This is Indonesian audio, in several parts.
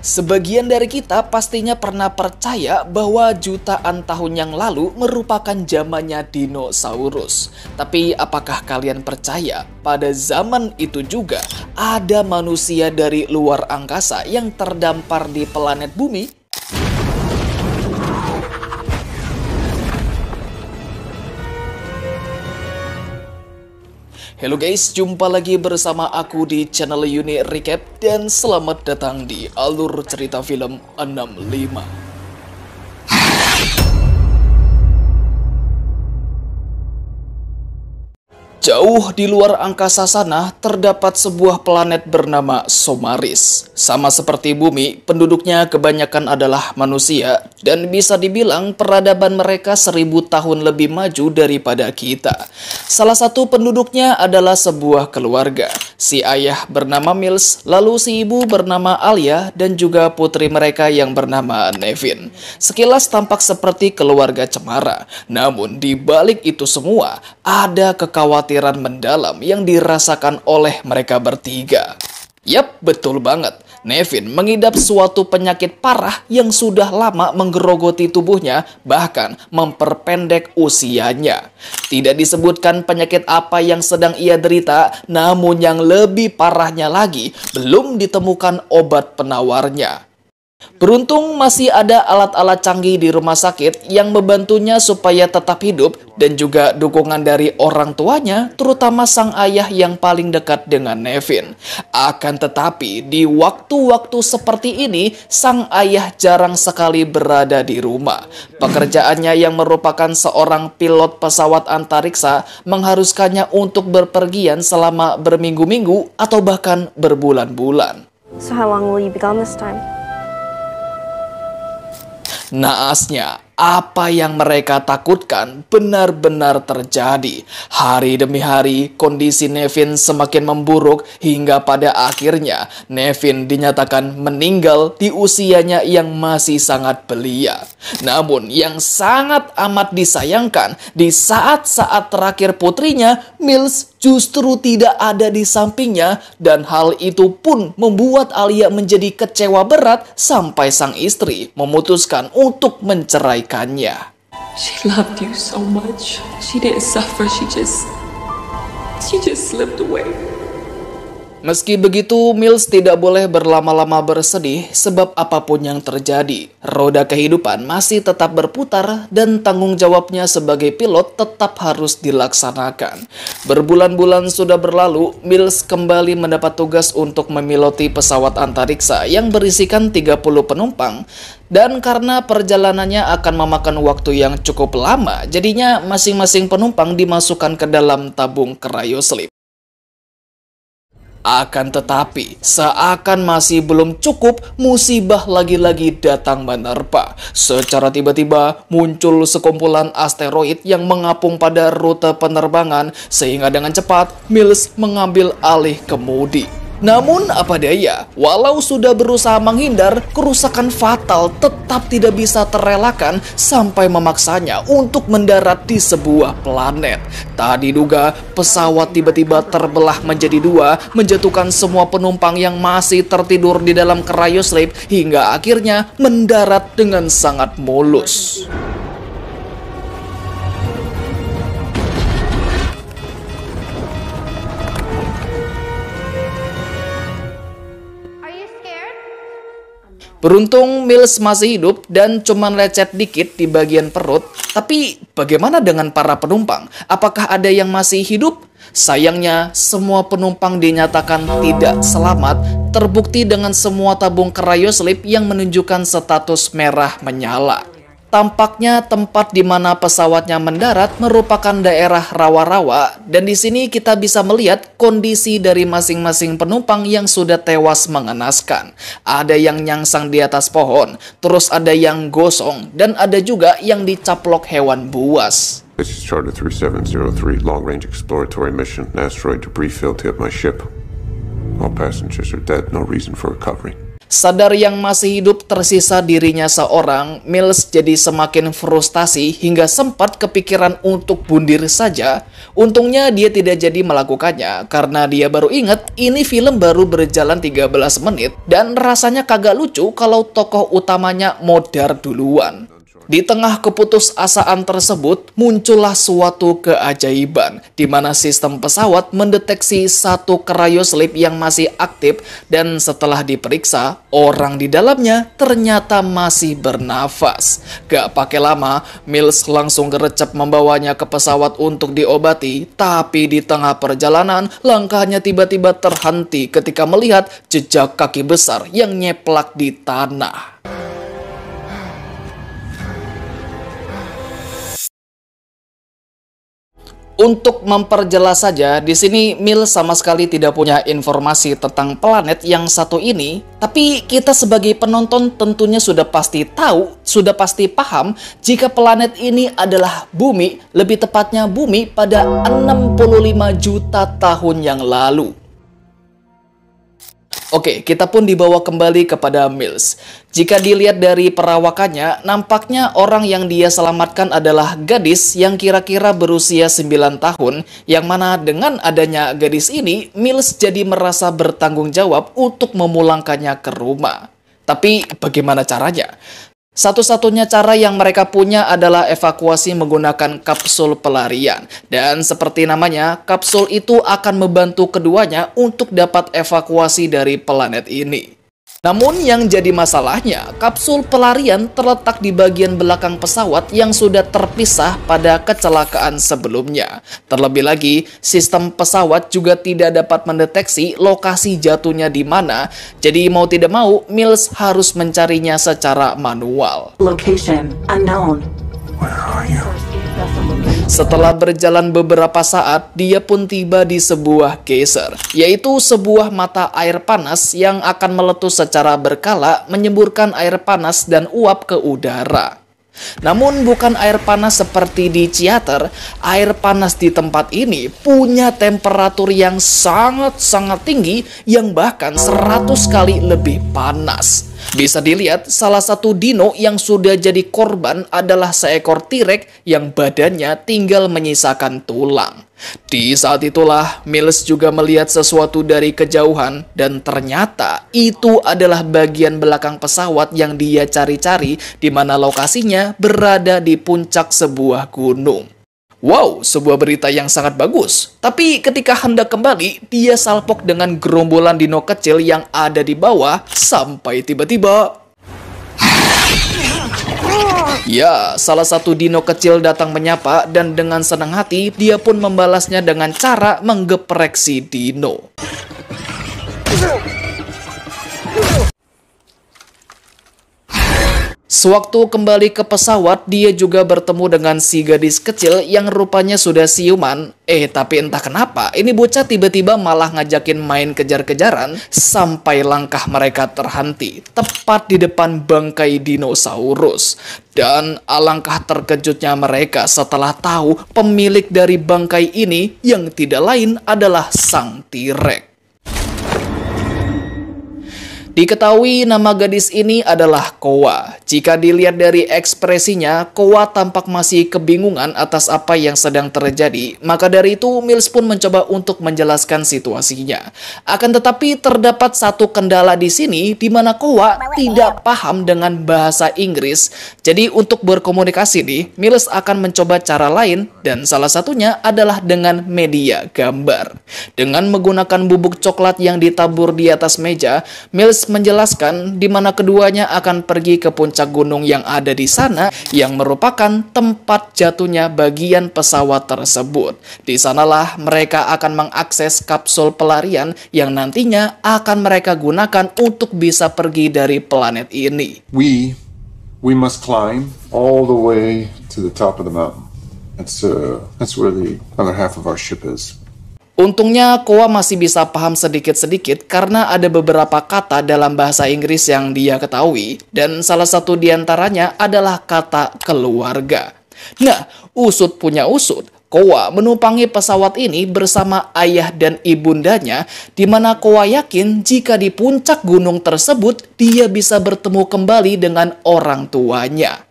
Sebagian dari kita pastinya pernah percaya bahwa jutaan tahun yang lalu merupakan zamannya dinosaurus. Tapi apakah kalian percaya pada zaman itu juga ada manusia dari luar angkasa yang terdampar di planet bumi? Halo guys, jumpa lagi bersama aku di channel Uni Recap dan selamat datang di Alur Cerita Film 65. Jauh di luar angkasa sana terdapat sebuah planet bernama Somaris. Sama seperti bumi, penduduknya kebanyakan adalah manusia dan bisa dibilang peradaban mereka 1000 tahun lebih maju daripada kita. Salah satu penduduknya adalah sebuah keluarga. Si ayah bernama Mills, lalu si ibu bernama Alia dan juga putri mereka yang bernama Nevin. Sekilas tampak seperti keluarga cemara, namun di balik itu semua ada kekhawatiran mendalam yang dirasakan oleh mereka bertiga. Yap, betul banget. Nevin mengidap suatu penyakit parah yang sudah lama menggerogoti tubuhnya, bahkan memperpendek usianya. Tidak disebutkan penyakit apa yang sedang ia derita, namun yang lebih parahnya lagi, belum ditemukan obat penawarnya. Beruntung masih ada alat-alat canggih di rumah sakit yang membantunya supaya tetap hidup dan juga dukungan dari orang tuanya, terutama sang ayah yang paling dekat dengan Nevin. Akan tetapi di waktu-waktu seperti ini, sang ayah jarang sekali berada di rumah. Pekerjaannya yang merupakan seorang pilot pesawat antariksa mengharuskannya untuk berpergian selama berminggu-minggu atau bahkan berbulan-bulan. So how long will you be gone this time? Naasnya, apa yang mereka takutkan benar-benar terjadi. Hari demi hari, kondisi Nevin semakin memburuk hingga pada akhirnya Nevin dinyatakan meninggal di usianya yang masih sangat belia. Namun yang sangat amat disayangkan, di saat-saat terakhir putrinya, Mills justru tidak ada di sampingnya, dan hal itu pun membuat Alia menjadi kecewa berat sampai sang istri memutuskan untuk menceraikannya. She loved you so much. She didn't suffer. She just slipped away. Meski begitu, Mills tidak boleh berlama-lama bersedih sebab apapun yang terjadi, roda kehidupan masih tetap berputar dan tanggung jawabnya sebagai pilot tetap harus dilaksanakan. Berbulan-bulan sudah berlalu, Mills kembali mendapat tugas untuk memiloti pesawat antariksa yang berisikan 30 penumpang. Dan karena perjalanannya akan memakan waktu yang cukup lama, jadinya masing-masing penumpang dimasukkan ke dalam tabung cryoslip. Akan tetapi, seakan masih belum cukup, musibah lagi-lagi datang menerpa. Secara tiba-tiba muncul sekumpulan asteroid yang mengapung pada rute penerbangan, sehingga dengan cepat Mills mengambil alih kemudi. Namun apa daya, walau sudah berusaha menghindar, kerusakan fatal tetap tidak bisa terelakkan sampai memaksanya untuk mendarat di sebuah planet. Tak diduga, pesawat tiba-tiba terbelah menjadi dua, menjatuhkan semua penumpang yang masih tertidur di dalam cryoslip hingga akhirnya mendarat dengan sangat mulus. Beruntung Mills masih hidup dan cuman lecet dikit di bagian perut. Tapi bagaimana dengan para penumpang? Apakah ada yang masih hidup? Sayangnya semua penumpang dinyatakan tidak selamat, terbukti dengan semua tabung cryoslip yang menunjukkan status merah menyala. Tampaknya tempat di mana pesawatnya mendarat merupakan daerah rawa-rawa, dan di sini kita bisa melihat kondisi dari masing-masing penumpang yang sudah tewas mengenaskan. Ada yang nyangsang di atas pohon, terus ada yang gosong, dan ada juga yang dicaplok hewan buas. This is Charter 3703, long-range exploratory mission. An asteroid debris field hit my ship. All passengers are dead, no reason for recovery. Sadar yang masih hidup tersisa dirinya seorang, Mills jadi semakin frustasi hingga sempat kepikiran untuk bunuh diri saja. Untungnya dia tidak jadi melakukannya karena dia baru ingat ini film baru berjalan 13 menit dan rasanya kagak lucu kalau tokoh utamanya modar duluan. Di tengah keputusasaan tersebut, muncullah suatu keajaiban, di mana sistem pesawat mendeteksi satu cryoslip yang masih aktif, dan setelah diperiksa, orang di dalamnya ternyata masih bernafas. Gak pakai lama, Mills langsung gerecep membawanya ke pesawat untuk diobati, tapi di tengah perjalanan, langkahnya tiba-tiba terhenti ketika melihat jejak kaki besar yang nyeplak di tanah. Untuk memperjelas saja, di sini Mills sama sekali tidak punya informasi tentang planet yang satu ini, tapi kita sebagai penonton tentunya sudah pasti tahu, sudah pasti paham jika planet ini adalah bumi, lebih tepatnya bumi pada 65 juta tahun yang lalu. Oke, kita pun dibawa kembali kepada Mills. Jika dilihat dari perawakannya, nampaknya orang yang dia selamatkan adalah gadis yang kira-kira berusia 9 tahun, yang mana dengan adanya gadis ini, Mills jadi merasa bertanggung jawab untuk memulangkannya ke rumah. Tapi bagaimana caranya? Satu-satunya cara yang mereka punya adalah evakuasi menggunakan kapsul pelarian. Dan seperti namanya, kapsul itu akan membantu keduanya untuk dapat evakuasi dari planet ini. Namun yang jadi masalahnya, kapsul pelarian terletak di bagian belakang pesawat yang sudah terpisah pada kecelakaan sebelumnya. Terlebih lagi, sistem pesawat juga tidak dapat mendeteksi lokasi jatuhnya di mana. Jadi mau tidak mau, Mills harus mencarinya secara manual. Location unknown. Setelah berjalan beberapa saat, dia pun tiba di sebuah geyser, yaitu sebuah mata air panas yang akan meletus secara berkala, menyemburkan air panas dan uap ke udara. Namun bukan air panas seperti di teater, air panas di tempat ini punya temperatur yang sangat-sangat tinggi yang bahkan 100 kali lebih panas. Bisa dilihat salah satu dino yang sudah jadi korban adalah seekor T-Rex yang badannya tinggal menyisakan tulang. Di saat itulah Mills juga melihat sesuatu dari kejauhan dan ternyata itu adalah bagian belakang pesawat yang dia cari-cari, di mana lokasinya berada di puncak sebuah gunung. Wow, sebuah berita yang sangat bagus. Tapi ketika hendak kembali, dia salpok dengan gerombolan dino kecil yang ada di bawah sampai tiba-tiba... Ya, salah satu dino kecil datang menyapa dan dengan senang hati dia pun membalasnya dengan cara menggeprek si dino. Sewaktu kembali ke pesawat, dia juga bertemu dengan si gadis kecil yang rupanya sudah siuman. Tapi entah kenapa, ini bocah tiba-tiba malah ngajakin main kejar-kejaran sampai langkah mereka terhenti, tepat di depan bangkai dinosaurus. Dan alangkah terkejutnya mereka setelah tahu pemilik dari bangkai ini yang tidak lain adalah sang T-Rex. Diketahui nama gadis ini adalah Koa. Jika dilihat dari ekspresinya, Koa tampak masih kebingungan atas apa yang sedang terjadi. Maka dari itu, Mills pun mencoba untuk menjelaskan situasinya. Akan tetapi terdapat satu kendala di sini, di mana Koa tidak paham dengan bahasa Inggris. Jadi untuk berkomunikasi nih, Mills akan mencoba cara lain, dan salah satunya adalah dengan media gambar. Dengan menggunakan bubuk coklat yang ditabur di atas meja, Mills menjelaskan di mana keduanya akan pergi ke puncak gunung yang ada di sana, yang merupakan tempat jatuhnya bagian pesawat tersebut. Di sanalah mereka akan mengakses kapsul pelarian yang nantinya akan mereka gunakan untuk bisa pergi dari planet ini. We must climb all the way to the top of the mountain. That's where the other half of our ship is. Untungnya Koa masih bisa paham sedikit-sedikit karena ada beberapa kata dalam bahasa Inggris yang dia ketahui, dan salah satu diantaranya adalah kata keluarga. Nah, usut punya usut, Koa menumpangi pesawat ini bersama ayah dan ibundanya, di mana Koa yakin jika di puncak gunung tersebut dia bisa bertemu kembali dengan orang tuanya.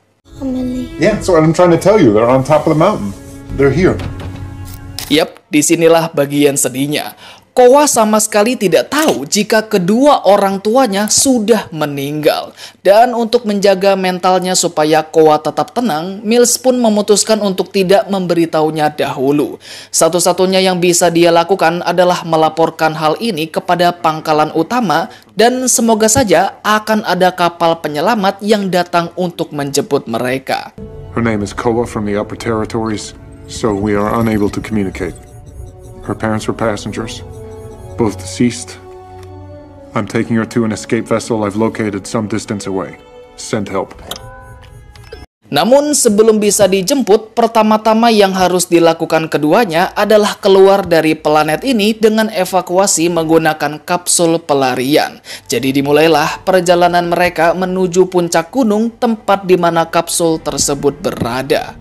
Yeah, that's what I'm trying to tell you. They're on top of the mountain. They're here. Yap, disinilah bagian sedihnya. Koa sama sekali tidak tahu jika kedua orang tuanya sudah meninggal. Dan untuk menjaga mentalnya supaya Koa tetap tenang, Mills pun memutuskan untuk tidak memberitahunya dahulu. Satu-satunya yang bisa dia lakukan adalah melaporkan hal ini kepada pangkalan utama, dan semoga saja akan ada kapal penyelamat yang datang untuk menjemput mereka. Her name is Koa from the Upper Territories, so we are unable to communicate. Her parents were passengers, both deceased. I'm taking her to an escape vessel I've located some distance away. Send help. Namun sebelum bisa dijemput, pertama-tama yang harus dilakukan keduanya adalah keluar dari planet ini dengan evakuasi menggunakan kapsul pelarian. Jadi dimulailah perjalanan mereka menuju puncak gunung tempat di mana kapsul tersebut berada.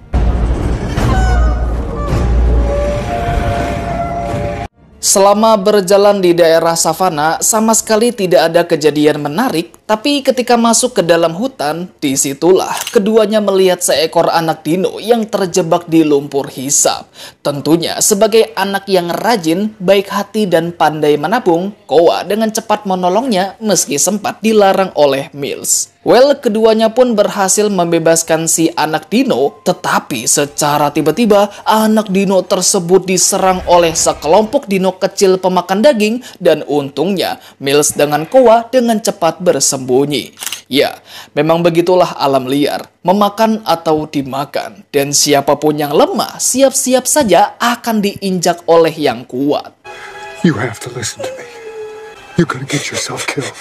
Selama berjalan di daerah savana, sama sekali tidak ada kejadian menarik, tapi ketika masuk ke dalam hutan, disitulah keduanya melihat seekor anak dino yang terjebak di lumpur hisap. Tentunya sebagai anak yang rajin, baik hati dan pandai menabung, Koa dengan cepat menolongnya meski sempat dilarang oleh Mills. Well, keduanya pun berhasil membebaskan si anak dino, tetapi secara tiba-tiba anak dino tersebut diserang oleh sekelompok dino kecil pemakan daging, dan untungnya Mills dengan Koa dengan cepat bersembunyi. Ya, memang begitulah alam liar, memakan atau dimakan, dan siapapun yang lemah siap-siap saja akan diinjak oleh yang kuat. You have to listen to me. You're gonna get yourself killed.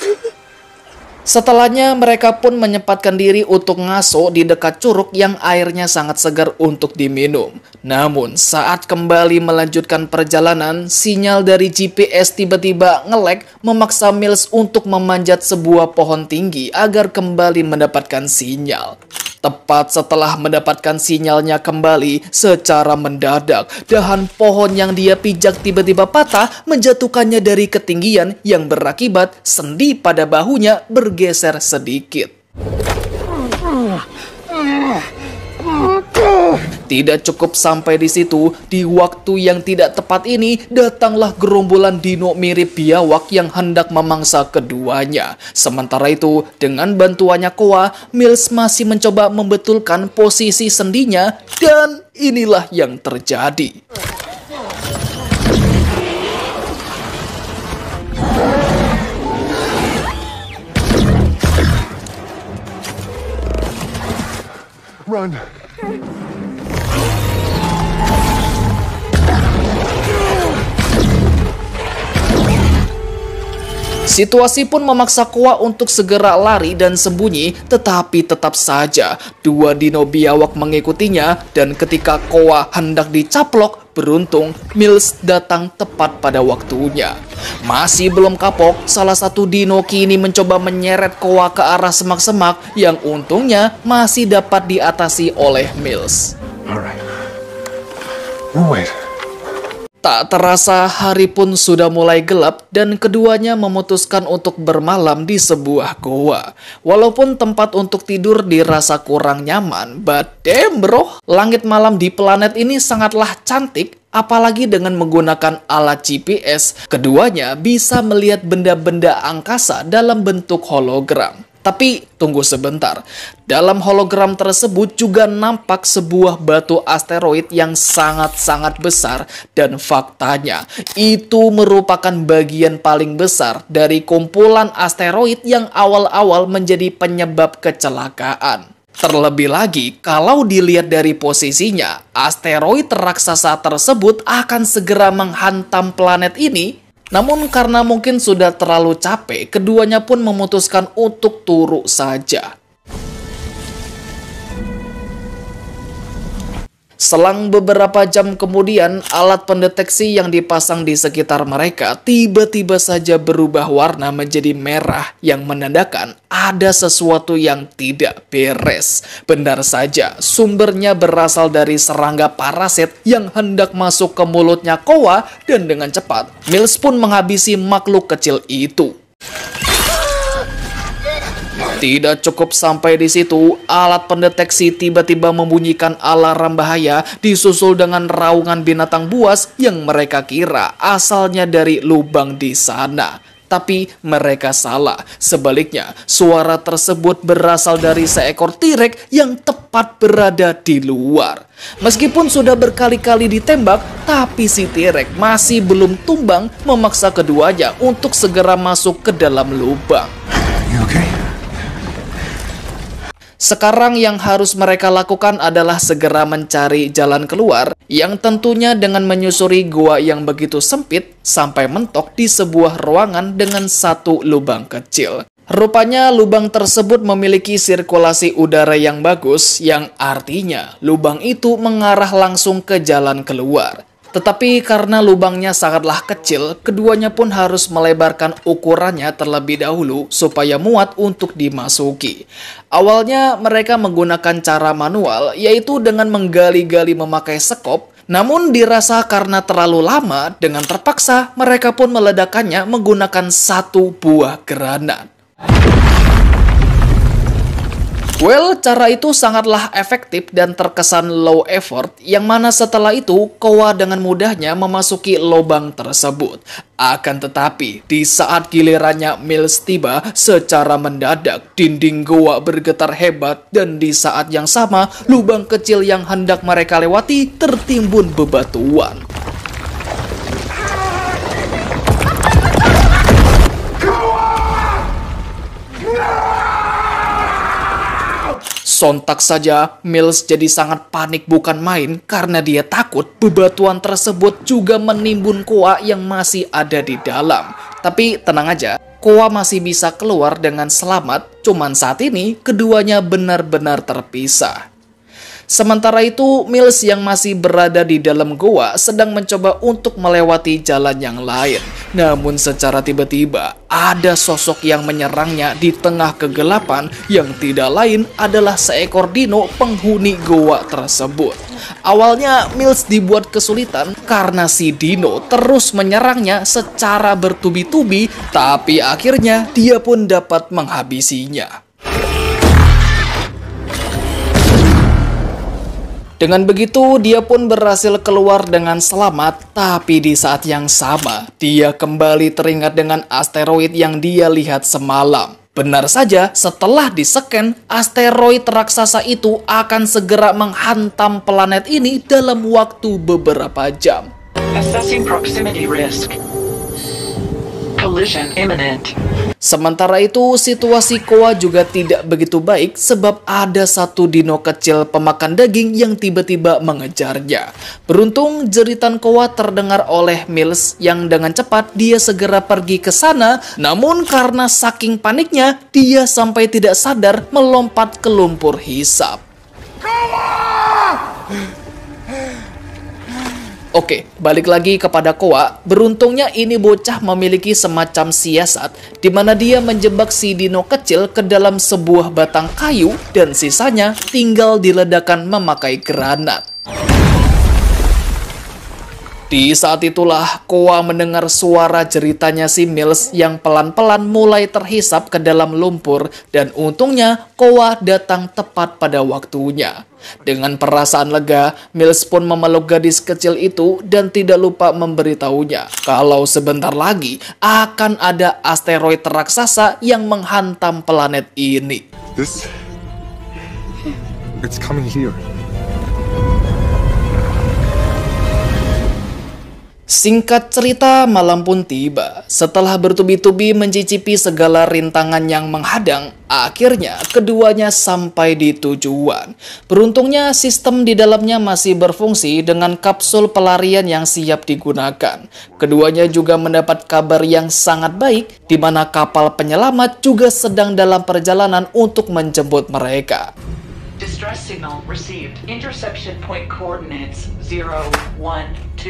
Setelahnya mereka pun menyempatkan diri untuk ngaso di dekat curug yang airnya sangat segar untuk diminum. Namun saat kembali melanjutkan perjalanan, sinyal dari GPS tiba-tiba nge-lag memaksa Mills untuk memanjat sebuah pohon tinggi agar kembali mendapatkan sinyal. Tepat setelah mendapatkan sinyalnya kembali, secara mendadak, dahan pohon yang dia pijak tiba-tiba patah, menjatuhkannya dari ketinggian yang berakibat sendi pada bahunya bergeser sedikit. Tidak cukup sampai di situ, di waktu yang tidak tepat ini, datanglah gerombolan dino mirip biawak yang hendak memangsa keduanya. Sementara itu, dengan bantuannya Koa, Mills masih mencoba membetulkan posisi sendinya, dan inilah yang terjadi. Run. Situasi pun memaksa Koa untuk segera lari dan sembunyi, tetapi tetap saja dua dino biawak mengikutinya, dan ketika Koa hendak dicaplok, beruntung Mills datang tepat pada waktunya. Masih belum kapok, salah satu dino kini mencoba menyeret Koa ke arah semak-semak yang untungnya masih dapat diatasi oleh Mills. Alright. Wait. Tak terasa hari pun sudah mulai gelap dan keduanya memutuskan untuk bermalam di sebuah goa. Walaupun tempat untuk tidur dirasa kurang nyaman, but damn bro, langit malam di planet ini sangatlah cantik. Apalagi dengan menggunakan alat GPS, keduanya bisa melihat benda-benda angkasa dalam bentuk hologram. Tapi tunggu sebentar, dalam hologram tersebut juga nampak sebuah batu asteroid yang sangat-sangat besar, dan faktanya itu merupakan bagian paling besar dari kumpulan asteroid yang awal-awal menjadi penyebab kecelakaan. Terlebih lagi, kalau dilihat dari posisinya, asteroid raksasa tersebut akan segera menghantam planet ini. Namun karena mungkin sudah terlalu capek, keduanya pun memutuskan untuk turun saja. Selang beberapa jam kemudian, alat pendeteksi yang dipasang di sekitar mereka tiba-tiba saja berubah warna menjadi merah yang menandakan ada sesuatu yang tidak beres. Benar saja, sumbernya berasal dari serangga parasit yang hendak masuk ke mulutnya Koa dan dengan cepat, Mills pun menghabisi makhluk kecil itu. Tidak cukup sampai di situ, alat pendeteksi tiba-tiba membunyikan alarm bahaya disusul dengan raungan binatang buas yang mereka kira asalnya dari lubang di sana. Tapi mereka salah. Sebaliknya, suara tersebut berasal dari seekor T-Rex yang tepat berada di luar. Meskipun sudah berkali-kali ditembak, tapi si T-Rex masih belum tumbang, memaksa keduanya untuk segera masuk ke dalam lubang. Sekarang yang harus mereka lakukan adalah segera mencari jalan keluar, yang tentunya dengan menyusuri gua yang begitu sempit sampai mentok di sebuah ruangan dengan satu lubang kecil. Rupanya lubang tersebut memiliki sirkulasi udara yang bagus, yang artinya lubang itu mengarah langsung ke jalan keluar. Tetapi karena lubangnya sangatlah kecil, keduanya pun harus melebarkan ukurannya terlebih dahulu supaya muat untuk dimasuki. Awalnya mereka menggunakan cara manual, yaitu dengan menggali-gali memakai sekop. Namun dirasa karena terlalu lama, dengan terpaksa mereka pun meledakannya menggunakan satu buah granat. Well, cara itu sangatlah efektif dan terkesan low effort, yang mana setelah itu Koa dengan mudahnya memasuki lubang tersebut. Akan tetapi, di saat gilirannya Mills tiba, secara mendadak dinding goa bergetar hebat dan di saat yang sama, lubang kecil yang hendak mereka lewati tertimbun bebatuan. Sontak saja, Mills jadi sangat panik bukan main karena dia takut bebatuan tersebut juga menimbun Koa yang masih ada di dalam. Tapi tenang aja, Koa masih bisa keluar dengan selamat, cuman saat ini keduanya benar-benar terpisah. Sementara itu, Mills yang masih berada di dalam goa sedang mencoba untuk melewati jalan yang lain. Namun secara tiba-tiba, ada sosok yang menyerangnya di tengah kegelapan yang tidak lain adalah seekor dino penghuni goa tersebut. Awalnya, Mills dibuat kesulitan karena si dino terus menyerangnya secara bertubi-tubi, tapi akhirnya dia pun dapat menghabisinya. Dengan begitu, dia pun berhasil keluar dengan selamat, tapi di saat yang sama, dia kembali teringat dengan asteroid yang dia lihat semalam. Benar saja, setelah diseken, asteroid raksasa itu akan segera menghantam planet ini dalam waktu beberapa jam. Assessing proximity risk. Collision imminent. Sementara itu, situasi Koa juga tidak begitu baik sebab ada satu dino kecil pemakan daging yang tiba-tiba mengejarnya. Beruntung, jeritan Koa terdengar oleh Mills yang dengan cepat dia segera pergi ke sana. Namun karena saking paniknya, dia sampai tidak sadar melompat ke lumpur hisap. Oke, balik lagi kepada Koa. Beruntungnya ini bocah memiliki semacam siasat di mana dia menjebak si dino kecil ke dalam sebuah batang kayu dan sisanya tinggal diledakkan memakai granat. Di saat itulah Koa mendengar suara jeritanya si Mills yang pelan-pelan mulai terhisap ke dalam lumpur dan untungnya Koa datang tepat pada waktunya. Dengan perasaan lega, Mills pun memeluk gadis kecil itu dan tidak lupa memberitahunya kalau sebentar lagi akan ada asteroid raksasa yang menghantam planet ini. It's coming here. Singkat cerita, malam pun tiba. Setelah bertubi-tubi mencicipi segala rintangan yang menghadang, akhirnya keduanya sampai di tujuan. Beruntungnya sistem di dalamnya masih berfungsi dengan kapsul pelarian yang siap digunakan. Keduanya juga mendapat kabar yang sangat baik, di mana kapal penyelamat juga sedang dalam perjalanan untuk menjemput mereka. Distress signal received. Interception point coordinates 012016.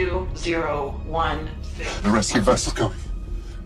The rescue vessel's coming.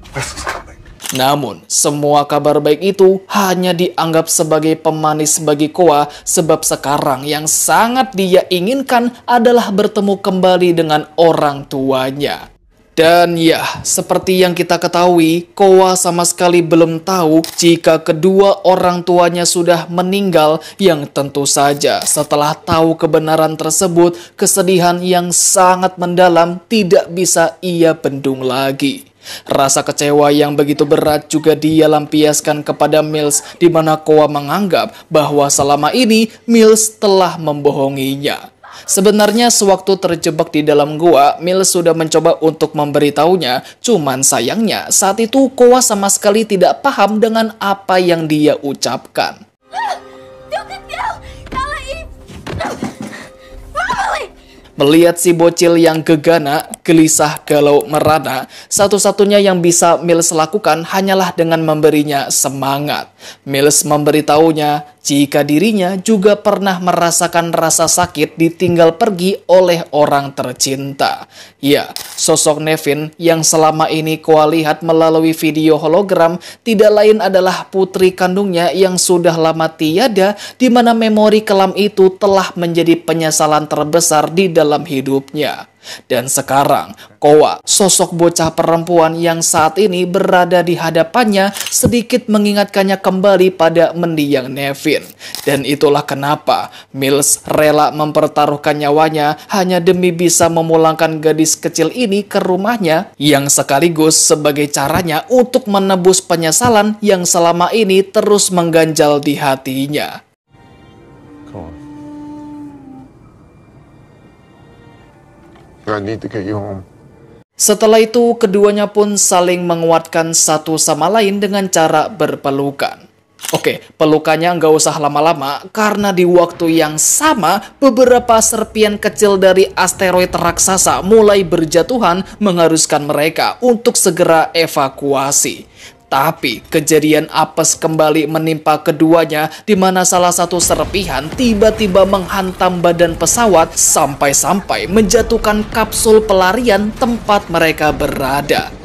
Vessel's coming. Namun, semua kabar baik itu hanya dianggap sebagai pemanis bagi Koa sebab sekarang yang sangat dia inginkan adalah bertemu kembali dengan orang tuanya. Dan ya, seperti yang kita ketahui, Koa sama sekali belum tahu jika kedua orang tuanya sudah meninggal, yang tentu saja setelah tahu kebenaran tersebut, kesedihan yang sangat mendalam tidak bisa ia bendung lagi. Rasa kecewa yang begitu berat juga dia lampiaskan kepada Mills, di mana Koa menganggap bahwa selama ini Mills telah membohonginya. Sebenarnya sewaktu terjebak di dalam gua, Mills sudah mencoba untuk memberitahunya, cuman sayangnya saat itu Koa sama sekali tidak paham dengan apa yang dia ucapkan. Melihat si bocil yang gegana, gelisah, galau, merana, satu-satunya yang bisa Mills lakukan hanyalah dengan memberinya semangat. Mills memberitahunya jika dirinya juga pernah merasakan rasa sakit ditinggal pergi oleh orang tercinta. Ya, sosok Nevin yang selama ini Koa lihat melalui video hologram tidak lain adalah putri kandungnya yang sudah lama tiada, di mana memori kelam itu telah menjadi penyesalan terbesar di dalam hidupnya. Dan sekarang, Koa, sosok bocah perempuan yang saat ini berada di hadapannya, sedikit mengingatkannya kembali pada mendiang Nevin. Dan itulah kenapa Mills rela mempertaruhkan nyawanya hanya demi bisa memulangkan gadis kecil ini ke rumahnya, yang sekaligus sebagai caranya untuk menebus penyesalan yang selama ini terus mengganjal di hatinya. I need to get you home. Setelah itu, keduanya pun saling menguatkan satu sama lain dengan cara berpelukan. Oke, pelukannya nggak usah lama-lama, karena di waktu yang sama, beberapa serpian kecil dari asteroid raksasa mulai berjatuhan mengharuskan mereka untuk segera evakuasi. Tapi kejadian apes kembali menimpa keduanya, di mana salah satu serpihan tiba-tiba menghantam badan pesawat sampai-sampai menjatuhkan kapsul pelarian tempat mereka berada.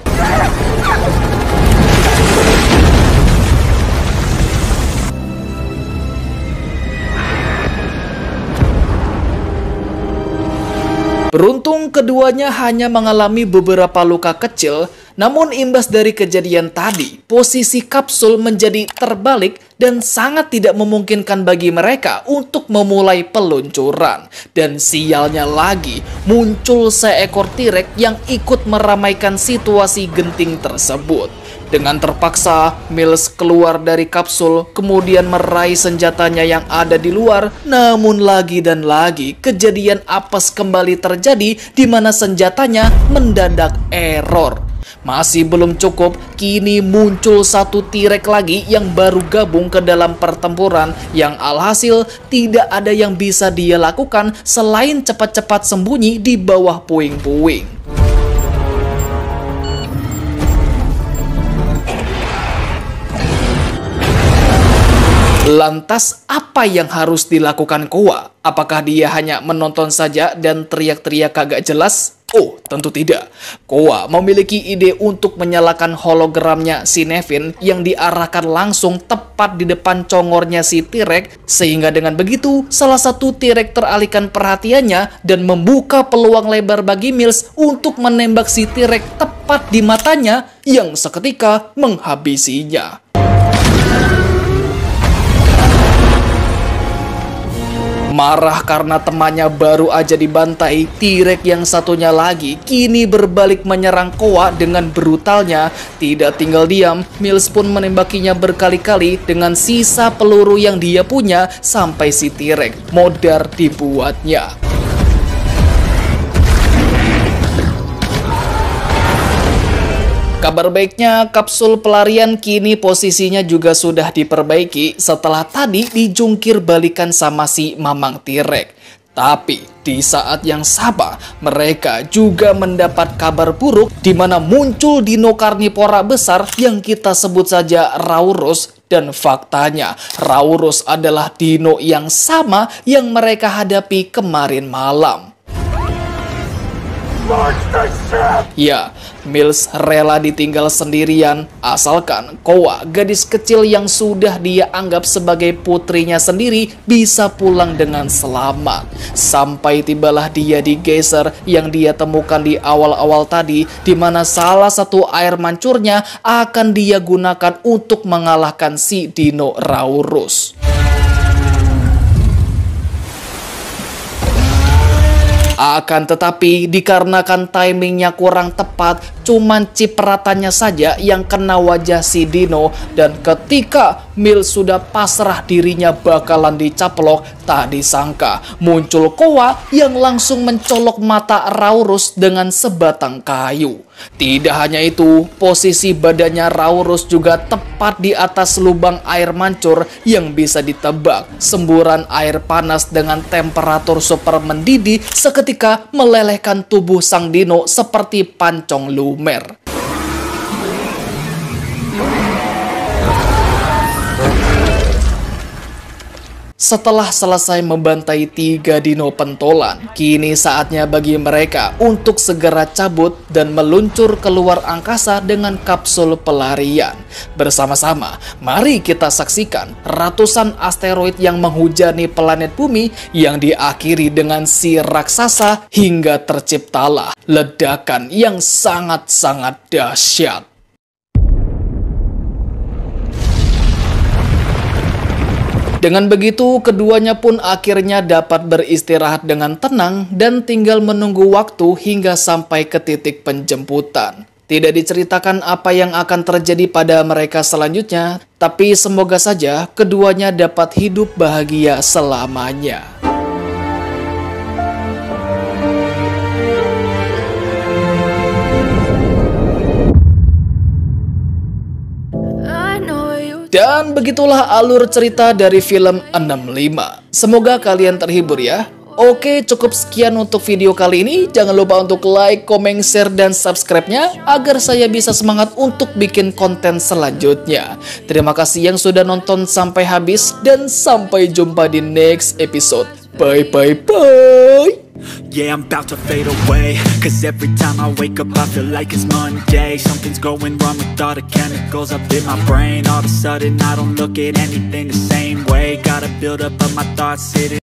Beruntung keduanya hanya mengalami beberapa luka kecil, namun imbas dari kejadian tadi, posisi kapsul menjadi terbalik dan sangat tidak memungkinkan bagi mereka untuk memulai peluncuran. Dan sialnya lagi, muncul seekor T-Rex yang ikut meramaikan situasi genting tersebut. Dengan terpaksa, Mills keluar dari kapsul, kemudian meraih senjatanya yang ada di luar. Namun lagi dan lagi, kejadian apes kembali terjadi, di mana senjatanya mendadak error. Masih belum cukup, kini muncul satu T-Rex lagi yang baru gabung ke dalam pertempuran, yang alhasil tidak ada yang bisa dia lakukan selain cepat-cepat sembunyi di bawah puing-puing. Lantas apa yang harus dilakukan Koa? Apakah dia hanya menonton saja dan teriak-teriak kagak jelas? Oh, tentu tidak. Koa memiliki ide untuk menyalakan hologramnya si Nevin yang diarahkan langsung tepat di depan congornya si T-Rex, sehingga dengan begitu salah satu T-Rex teralihkan perhatiannya dan membuka peluang lebar bagi Mills untuk menembak si T-Rex tepat di matanya yang seketika menghabisinya. Marah karena temannya baru aja dibantai, T-Rex yang satunya lagi kini berbalik menyerang Koa dengan brutalnya. Tidak tinggal diam, Mills pun menembakinya berkali-kali dengan sisa peluru yang dia punya sampai si T-Rex modar dibuatnya. Kabar baiknya, kapsul pelarian kini posisinya juga sudah diperbaiki setelah tadi dijungkir balikan sama si Mamang T-Rex. Tapi di saat yang sama, mereka juga mendapat kabar buruk di mana muncul dino karnivora besar yang kita sebut saja Rauros. Dan faktanya, Rauros adalah dino yang sama yang mereka hadapi kemarin malam. Ya, Mills rela ditinggal sendirian asalkan Koa, gadis kecil yang sudah dia anggap sebagai putrinya sendiri, bisa pulang dengan selamat. Sampai tibalah dia di geyser yang dia temukan di awal-awal tadi, di mana salah satu air mancurnya akan dia gunakan untuk mengalahkan si dino Rauros. Akan tetapi dikarenakan timingnya kurang tepat, cuman cipratannya saja yang kena wajah si dino, dan ketika Mills sudah pasrah dirinya bakalan dicaplok, tak disangka muncul Koa yang langsung mencolok mata Rauros dengan sebatang kayu. Tidak hanya itu, posisi badannya Rauros juga tepat di atas lubang air mancur yang bisa ditebak. Semburan air panas dengan temperatur super mendidih seketika melelehkan tubuh sang dino seperti pancong lumer. Setelah selesai membantai 3 dino pentolan, kini saatnya bagi mereka untuk segera cabut dan meluncur keluar angkasa dengan kapsul pelarian. Bersama-sama, mari kita saksikan ratusan asteroid yang menghujani planet bumi yang diakhiri dengan si raksasa hingga terciptalah ledakan yang sangat-sangat dahsyat. Dengan begitu, keduanya pun akhirnya dapat beristirahat dengan tenang dan tinggal menunggu waktu hingga sampai ke titik penjemputan. Tidak diceritakan apa yang akan terjadi pada mereka selanjutnya, tapi semoga saja keduanya dapat hidup bahagia selamanya. Dan begitulah alur cerita dari film 65. Semoga kalian terhibur ya. Oke, cukup sekian untuk video kali ini. Jangan lupa untuk like, comment, share, dan subscribe-nya agar saya bisa semangat untuk bikin konten selanjutnya. Terima kasih yang sudah nonton sampai habis dan sampai jumpa di next episode. Bye bye bye. Yeah, I'm about to fade away, cause every time I wake up I feel like it's Monday. Something's going wrong with all the chemicals up in my brain. All of a sudden I don't look at anything the same way. Gotta build up of my thoughts sitting